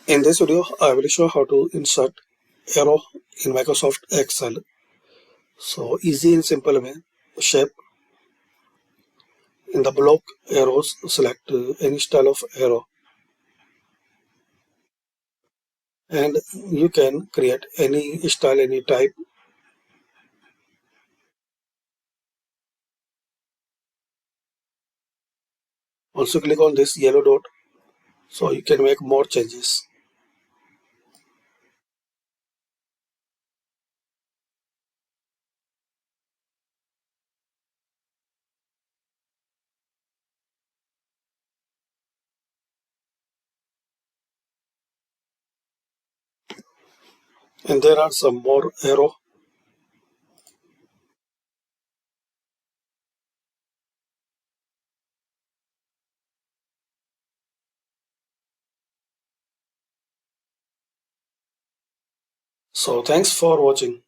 In this video, I will show how to insert arrow in Microsoft Excel. So easy and simple way. Shape in the block arrows, select any style of arrow, and you can create any style, any type. Also click on this yellow dot so you can make more changes. And there are some more arrow. So thanks for watching.